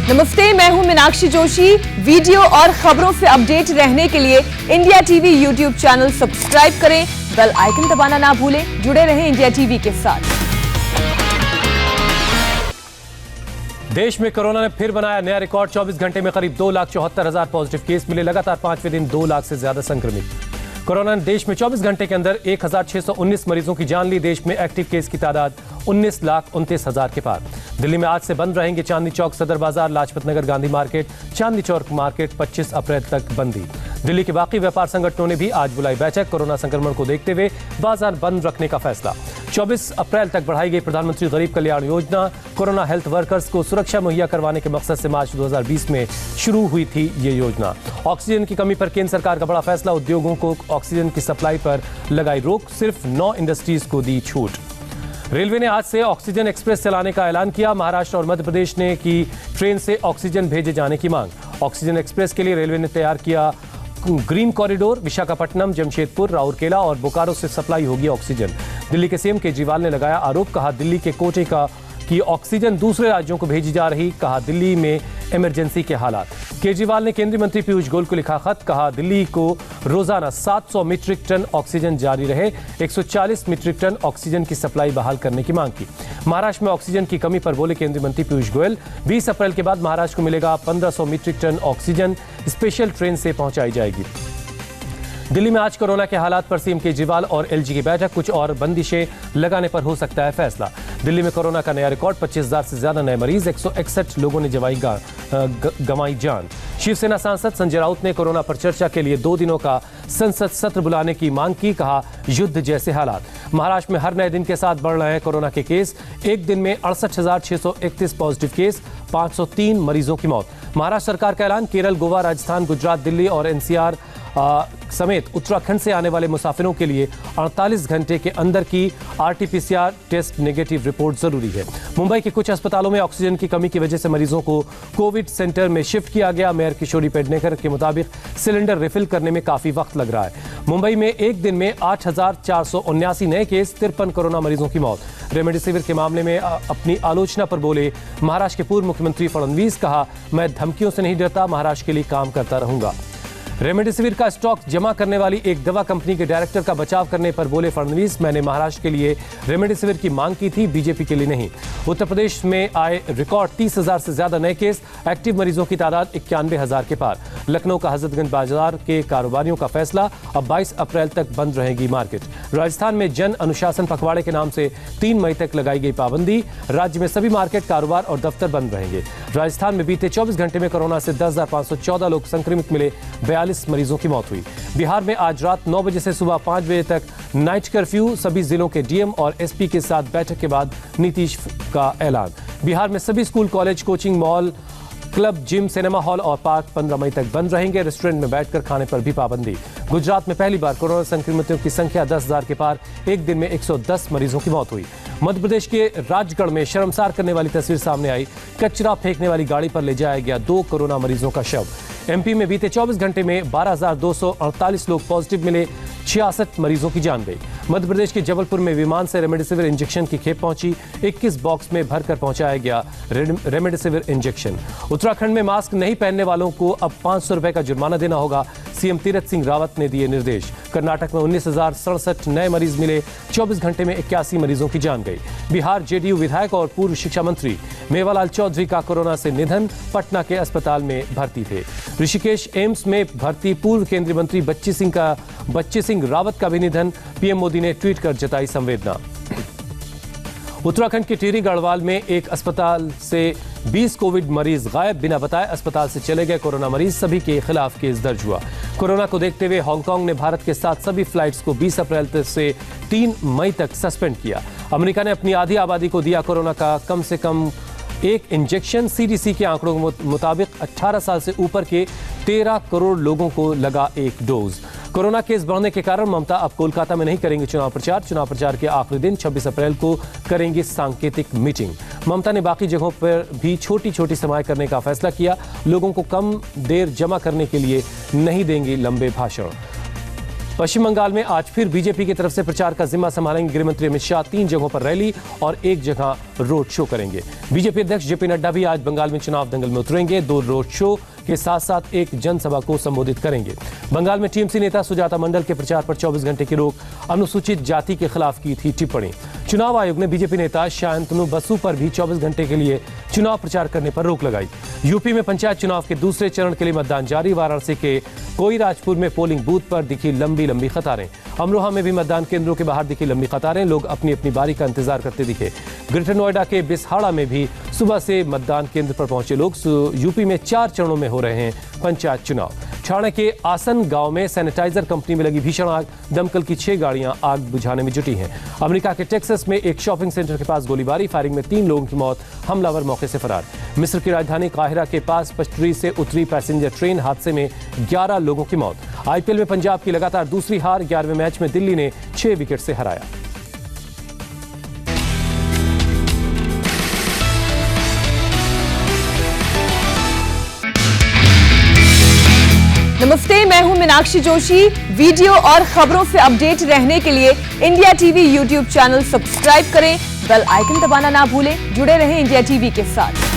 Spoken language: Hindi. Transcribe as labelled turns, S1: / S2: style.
S1: नमस्ते, मैं हूं मीनाक्षी जोशी। वीडियो और खबरों से अपडेट रहने के लिए India TV YouTube channel subscribe करें, बेल आइकन दबाना ना भूलें। जुड़े रहें इंडिया टीवी के साथ।
S2: देश में कोरोना ने फिर बनाया नया रिकॉर्ड। 24 घंटे में करीब 2,74,000 पॉजिटिव केस मिले। लगातार 5वें दिन 2 लाख से ज्यादा संक्रमित। कोरोना ने देश में 24 घंटे के अंदर 1,619 मरीजों की जान ली। देश में एक्टिव केस की तादाद 19,29,000 के पार। दिल्ली में आज से बंद रहेंगे चांदनी चौक, सदर बाजार, लाजपत नगर, गांधी मार्केट, चांदनी चौक मार्केट। 25 अप्रैल तक बंदी। दिल्ली के बाकी व्यापार संगठनों ने भी आज बुलाई बैठक। कोरोना संक्रमण को देखते हुए बाजार बंद रखने का फैसला। 24 अप्रैल तक बढ़ाई गई प्रधानमंत्री गरीब Kalyan Yojana. Corona health workers को सुरक्षा मुहैया करवाने के मकसद से मार्च 2020 में शुरू हुई थी ये योजना। ऑक्सीजन की कमी पर केंद्र सरकार का बड़ा फैसला। उद्योगों को ऑक्सीजन की सप्लाई पर लगाई रोक। सिर्फ 9 इंडस्ट्रीज को दी छूट। रेलवे ने आज से ऑक्सीजन एक्सप्रेस चलाने का ऐलान किया। महाराष्ट्र और मध्य प्रदेश ने की ट्रेन से ऑक्सीजन भेजे जाने की मांग। ऑक्सीजन एक्सप्रेस के लिए रेलवे ने तैयार किया ग्रीन कॉरिडोर। विशाखापट्टनम, जमशेदपुर, राउरकेला और बोकारो से सप्लाई होगी ऑक्सीजन। दिल्ली के सीएम केजरीवाल ने लगाया आरोप। कहा दिल्ली के कोटे की ऑक्सीजन दूसरे राज्यों को भेजी जा रही। कहा दिल्ली में इमरजेंसी के हालात। केजरीवाल ने केंद्रीय मंत्री पीयूष गोयल को लिखा खत। कहा दिल्ली को रोजाना 700 मीट्रिक टन ऑक्सीजन जारी रहे। 140 मीट्रिक टन ऑक्सीजन की सप्लाई बहाल करने की मांग की। महाराष्ट्र में ऑक्सीजन की कमी पर बोले केंद्रीय मंत्री पीयूष गोयल। 20 अप्रैल के बाद महाराष्ट्र को मिलेगा 1500 metric ton oxygen. Special train से पहुंचाई जाएगी। दिल्ली में आज कोरोना के हालात पर सीएम केजरीवाल और एलजी की बैठक। कुछ और बंदिशें लगाने पर हो सकता है फैसला। दिल्ली में कोरोना का नया रिकॉर्ड। 25,000 से ज्यादा नए मरीज। 161 लोगों ने गंवाई जान। शिवसेना सांसद संजय राउत ने कोरोना पर चर्चा के लिए 2 दिनों का संसद सत्र बुलाने की मांग की। कहा युद्ध जैसे हालात। महाराष्ट्र में हर नए दिन के साथ बढ़ रहे हैं कोरोना के केस। एक दिन में 68,631 पॉजिटिव केस, 503 मरीजों की मौत। महाराष्ट्र सरकार का ऐलान। केरल, गोवा, राजस्थान, गुजरात, दिल्ली और एनसीआर समेत उत्तराखंड से आने वाले मुसाफिरों के लिए 48 घंटे के अंदर की आरटीपीसीआर टेस्ट नेगेटिव रिपोर्ट जरूरी है। मुंबई के कुछ अस्पतालों में ऑक्सीजन की कमी की वजह से मरीजों को कोविड सेंटर में शिफ्ट किया गया। मेयर किशोरी पेडनेकर के मुताबिक सिलेंडर रिफिल करने में काफी वक्त लग रहा है। मुंबई में एक दिन में 8,479 नए केस, 53 कोरोना मरीजों की मौत। रेमडेसिविर के मामले में अपनी आलोचना पर बोले महाराष्ट्र के पूर्व मुख्यमंत्री फडणवीस। कहा मैं धमकियों से नहीं डरता, महाराष्ट्र के लिए काम करता रहूंगा। रेमडेसिविर का स्टॉक जमा करने वाली एक दवा कंपनी के डायरेक्टर का बचाव करने पर बोले फडणवीस। मैंने महाराष्ट्र के लिए रेमडेसिविर की मांग की थी, बीजेपी के लिए नहीं। उत्तर प्रदेश में आए रिकॉर्ड 30,000 से ज्यादा नए केस। एक्टिव मरीजों की तादाद 91,000 के पार। लखनऊ का हजरतगंज बाजार के कारोबारियों का फैसला। अब 22 अप्रैल तक बंद रहेगी मार्केट। राजस्थान में जन अनुशासन पखवाड़े के नाम से 3 मई तक लगाई गई पाबंदी। राज्य में सभी मार्केट, कारोबार और दफ्तर बंद रहेंगे। राजस्थान में बीते 24 घंटे में कोरोना से 10,514 लोग संक्रमित मिले। 42 मरीजों की मौत हुई। बिहार में आज रात 9 बजे से सुबह 5 बजे तक नाइट कर्फ्यू। सभी जिलों के डीएम और एसपी के साथ बैठक के बाद नीतीश का ऐलान। बिहार में सभी school, college, coaching, mall, club, gym, cinema hall और पार्क 15 मई तक बंद रहेंगे। रेस्टोरेंट में बैठकर खाने पर भी पाबंदी। गुजरात में पहली बार कोरोना संक्रमितों की संख्या 10,000 के पार। एक दिन में 110 मरीजों की मौत हुई। मध्य प्रदेश के राजगढ़ में शर्मसार करने वाली तस्वीर सामने आई। कचरा फेंकने वाली गाड़ी पर ले जाया गया 2 कोरोना मरीजों का शव। एमपी में बीते 24 घंटे में 12,248 लोग पॉजिटिव मिले। 66 मरीजों की जान गई। मध्य प्रदेश के जबलपुर में विमान से रेमडेसिविर इंजेक्शन की खेप पहुंची। 21 बॉक्स में भरकर पहुंचाया गया रेमडेसिविर इंजेक्शन। उत्तराखंड में मास्क नहीं पहनने वालों को अब 500 रुपए का जुर्माना देना होगा। सीएम तीरथ सिंह रावत ने दिए निर्देश। कर्नाटक में 19,067 नए मरीज मिले। 24 घंटे में 81 मरीजों की जान गई। बिहार जेडीयू विधायक और पूर्व शिक्षा मंत्री मेवालाल चौधरी का कोरोना से निधन। पटना के अस्पताल में भर्ती थे। ऋषिकेश एम्स में भर्ती पूर्व केंद्रीय मंत्री बच्ची सिंह रावत का भी निधन। पीएम मोदी ने ट्वीट कर जताई संवेदना। उत्तराखंड के टिहरी गढ़वाल में एक अस्पताल से 20 कोविड मरीज गायब। बिना बताए अस्पताल से चले गए कोरोना मरीज। सभी के खिलाफ केस दर्ज हुआ। कोरोना को देखते हुए हांगकांग ने भारत के साथ सभी फ्लाइट्स को 20 अप्रैल से 3 मई तक सस्पेंड किया। अमेरिका ने अपनी आधी आबादी को दिया कोरोना का कम से कम 1 इंजेक्शन। सीडीसी के आंकड़ों के मुताबिक 18 साल से ऊपर के 13 करोड़ लोगों को लगा 1 डोज। कोरोना केस बढ़ने के कारण ममता अब कोलकाता में नहीं करेंगी चुनाव प्रचार। चुनाव प्रचार के आखिरी दिन 26 अप्रैल को करेंगी सांकेतिक मीटिंग। ममता ने बाकी जगहों पर भी छोटी छोटी सभाएं करने का फैसला किया। लोगों को कम देर जमा करने के लिए नहीं देंगी लंबे भाषण। पश्चिम बंगाल में आज फिर बीजेपी की तरफ से प्रचार का जिम्मा संभालेंगे गृह मंत्री अमित शाह। 3 जगहों पर रैली और 1 जगह रोड शो करेंगे। बीजेपी अध्यक्ष जेपी नड्डा भी आज बंगाल में चुनाव दंगल में उतरेंगे। 2 रोड शो के साथ साथ एक जनसभा को संबोधित करेंगे। बंगाल में टीएमसी नेता सुजाता मंडल के प्रचार पर 24 घंटे की रोक, अनुसूचित जाति के खिलाफ की थी टिप्पणी। चुनाव आयोग ने बीजेपी नेता शांतनु बसु पर भी 24 घंटे के लिए चुनाव प्रचार करने पर रोक लगाई। यूपी में पंचायत चुनाव के दूसरे चरण के लिए मतदान जारी। वाराणसी के कोईराजपुर में पोलिंग बूथ पर दिखी लंबी कतारें। अमरोहा में भी मतदान केंद्रों के बाहर दिखी लंबी कतारें। लोग अपनी अपनी बारी का इंतजार करते दिखे। ग्रेटर नोएडा के बिसहाड़ा में भी सुबह से मतदान केंद्र पर पहुंचे लोग। यूपी में 4 चरणों में हो रहे हैं पंचायत चुनाव। छाणे के आसन गांव में सैनिटाइजर कंपनी में लगी भीषण आग। दमकल की 6 गाड़ियां आग बुझाने में जुटी हैं। अमेरिका के टेक्सास में एक शॉपिंग सेंटर के पास गोलीबारी, फायरिंग में 3 लोगों की मौत, हमलावर मौके से फरार। मिस्र की राजधानी काहिरा के पास पटरी से उतरी पैसेंजर ट्रेन हादसे में 11 लोगों की मौत। आईपीएल में पंजाब की लगातार दूसरी हार। 11वें मैच में दिल्ली ने 6 विकेट से हराया।
S1: नमस्ते, मैं हूं मीनाक्षी जोशी। वीडियो और खबरों से अपडेट रहने के लिए India TV YouTube channel subscribe करें, बेल आइकन दबाना ना भूलें। जुड़े रहें इंडिया टीवी के साथ।